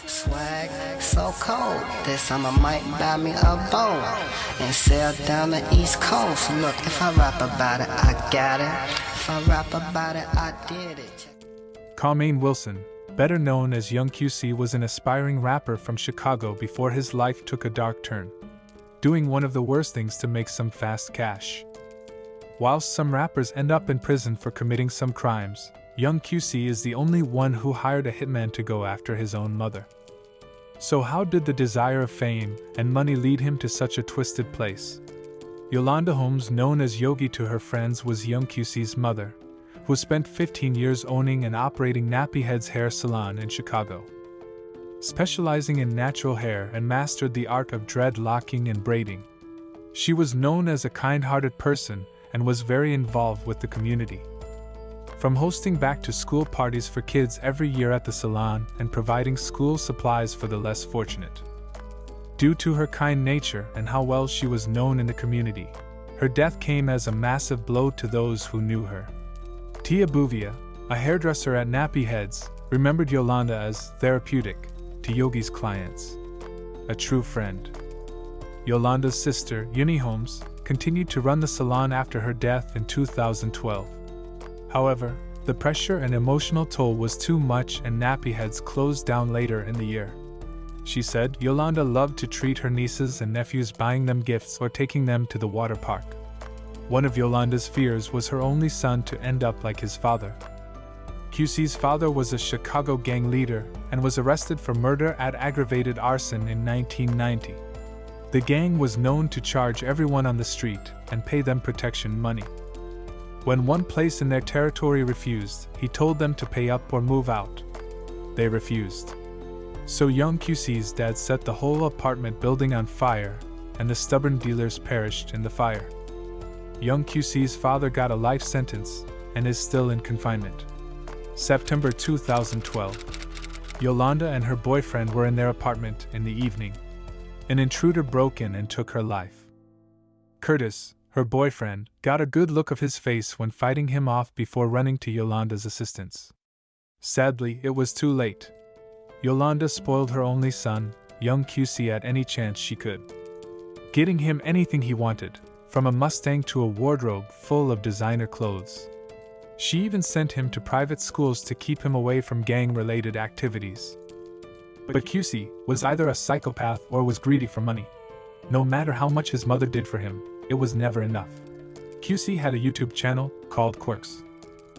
Swag so cold, this summer might buy me a boat and sail down the East Coast. Look, if I rap about it, I got it. If I rap about it, I did it. Qaw'mane Wilson, better known as Young QC, was an aspiring rapper from Chicago before his life took a dark turn, doing one of the worst things to make some fast cash. Whilst some rappers end up in prison for committing some crimes, Young QC is the only one who hired a hitman to go after his own mother. So how did the desire of fame and money lead him to such a twisted place? Yolanda Holmes, known as Yogi to her friends, was Young QC's mother, who spent 15 years owning and operating Nappy Head's hair salon in Chicago. Specializing in natural hair and mastered the art of dreadlocking and braiding. She was known as a kind-hearted person and was very involved with the community. From hosting back-to-school parties for kids every year at the salon and providing school supplies for the less fortunate. Due to her kind nature and how well she was known in the community, her death came as a massive blow to those who knew her. Tia Bouvia, a hairdresser at Nappy Heads, remembered Yolanda as therapeutic to Yogi's clients. A true friend. Yolanda's sister, Uni Holmes, continued to run the salon after her death in 2012. However, the pressure and emotional toll was too much and Nappy Heads closed down later in the year. She said Yolanda loved to treat her nieces and nephews, buying them gifts or taking them to the water park. One of Yolanda's fears was her only son to end up like his father. QC's father was a Chicago gang leader and was arrested for murder at aggravated arson in 1990. The gang was known to charge everyone on the street and pay them protection money. When one place in their territory refused, he told them to pay up or move out. They refused. So Young QC's dad set the whole apartment building on fire, and the stubborn dealers perished in the fire. Young QC's father got a life sentence and is still in confinement. September 2012. Yolanda and her boyfriend were in their apartment in the evening. An intruder broke in and took her life. Curtis, her boyfriend, got a good look of his face when fighting him off before running to Yolanda's assistance. Sadly, it was too late. Yolanda spoiled her only son, Young QC, at any chance she could, getting him anything he wanted, from a Mustang to a wardrobe full of designer clothes. She even sent him to private schools to keep him away from gang-related activities. But QC was either a psychopath or was greedy for money. No matter how much his mother did for him, it was never enough. QC had a YouTube channel called Quirks,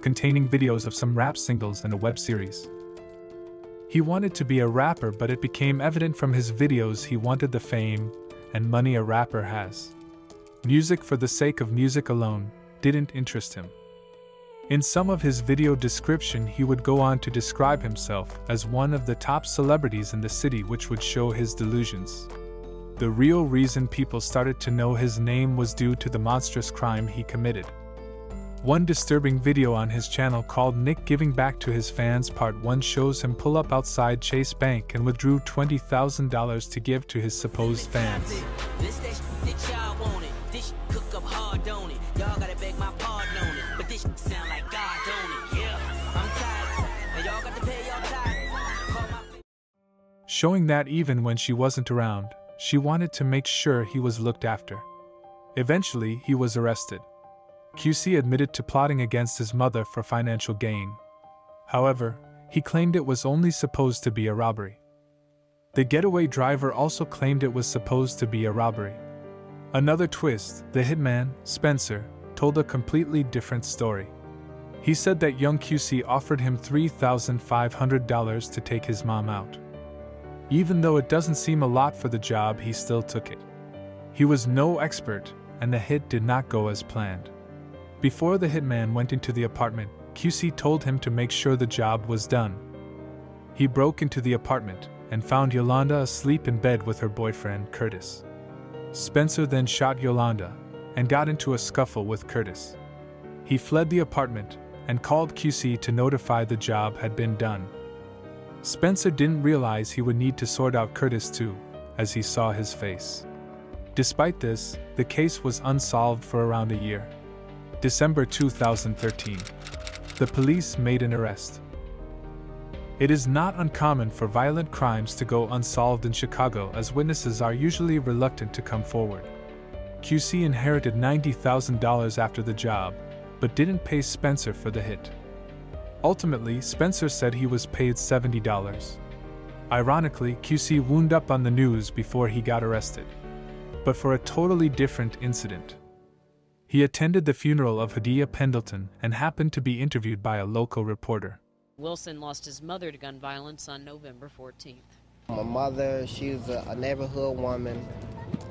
containing videos of some rap singles and a web series. He wanted to be a rapper, but it became evident from his videos he wanted the fame and money a rapper has. Music for the sake of music alone didn't interest him. In some of his video description, he would go on to describe himself as one of the top celebrities in the city, which would show his delusions. The real reason people started to know his name was due to the monstrous crime he committed. One disturbing video on his channel called Nick Giving Back to His Fans Part 1 shows him pull up outside Chase Bank and withdrew $20,000 to give to his supposed fans. Showing that even when she wasn't around, she wanted to make sure he was looked after. Eventually, he was arrested. QC admitted to plotting against his mother for financial gain. However, he claimed it was only supposed to be a robbery. The getaway driver also claimed it was supposed to be a robbery. Another twist, the hitman, Spencer, told a completely different story. He said that Young QC offered him $3,500 to take his mom out. Even though it doesn't seem a lot for the job, he still took it. He was no expert, and the hit did not go as planned. Before the hitman went into the apartment, QC told him to make sure the job was done. He broke into the apartment and found Yolanda asleep in bed with her boyfriend, Curtis. Spencer then shot Yolanda and got into a scuffle with Curtis. He fled the apartment and called QC to notify the job had been done. Spencer didn't realize he would need to sort out Curtis too, as he saw his face. Despite this, the case was unsolved for around a year. December 2013. The police made an arrest. It is not uncommon for violent crimes to go unsolved in Chicago, as witnesses are usually reluctant to come forward. QC inherited $90,000 after the job, but didn't pay Spencer for the hit. Ultimately, Spencer said he was paid $70. Ironically, QC wound up on the news before he got arrested, but for a totally different incident. He attended the funeral of Hadia Pendleton and happened to be interviewed by a local reporter. Wilson lost his mother to gun violence on November 14th. My mother, she was a neighborhood woman.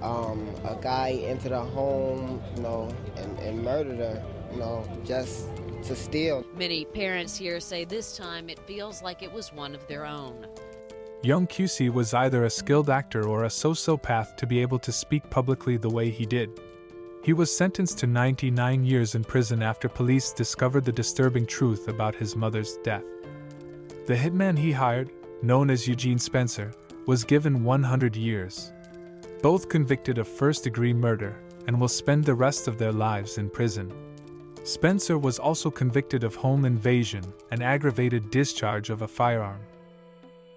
A guy entered her home, and murdered her, just to steal. Many parents here say this time it feels like it was one of their own. Young QC was either a skilled actor or a sociopath to be able to speak publicly the way he did. He was sentenced to 99 years in prison after police discovered the disturbing truth about his mother's death. The hitman he hired, known as Eugene Spencer, was given 100 years. Both convicted of first-degree murder and will spend the rest of their lives in prison. Spencer was also convicted of home invasion and aggravated discharge of a firearm.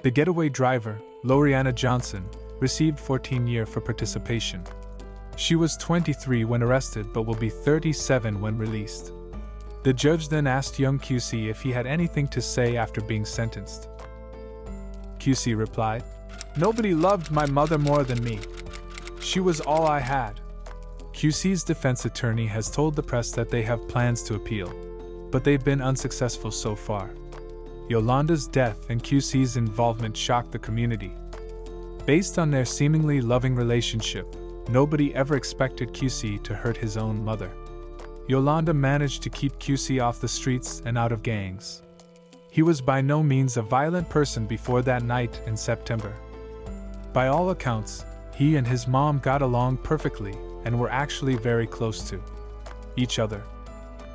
The getaway driver, Loriana Johnson, received 14 years for participation. She was 23 when arrested but will be 37 when released. The judge then asked young QC if he had anything to say after being sentenced. QC replied, "Nobody loved my mother more than me. She was all I had." QC's defense attorney has told the press that they have plans to appeal, but they've been unsuccessful so far. Yolanda's death and QC's involvement shocked the community. Based on their seemingly loving relationship, nobody ever expected QC to hurt his own mother. Yolanda managed to keep QC off the streets and out of gangs. He was by no means a violent person before that night in September. By all accounts, he and his mom got along perfectly and were actually very close to each other.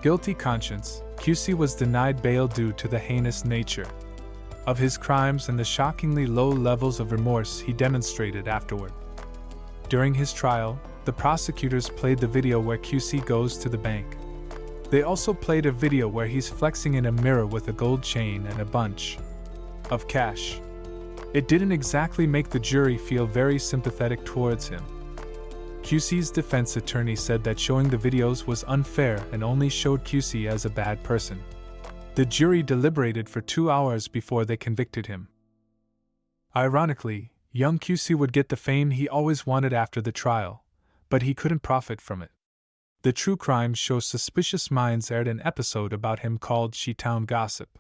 Guilty conscience, QC was denied bail due to the heinous nature of his crimes and the shockingly low levels of remorse he demonstrated afterward. During his trial, the prosecutors played the video where QC goes to the bank. They also played a video where he's flexing in a mirror with a gold chain and a bunch of cash. It didn't exactly make the jury feel very sympathetic towards him. QC's defense attorney said that showing the videos was unfair and only showed QC as a bad person. The jury deliberated for 2 hours before they convicted him. Ironically, young QC would get the fame he always wanted after the trial, but he couldn't profit from it. The True Crime show Suspicious Minds aired an episode about him called She-Town Gossip.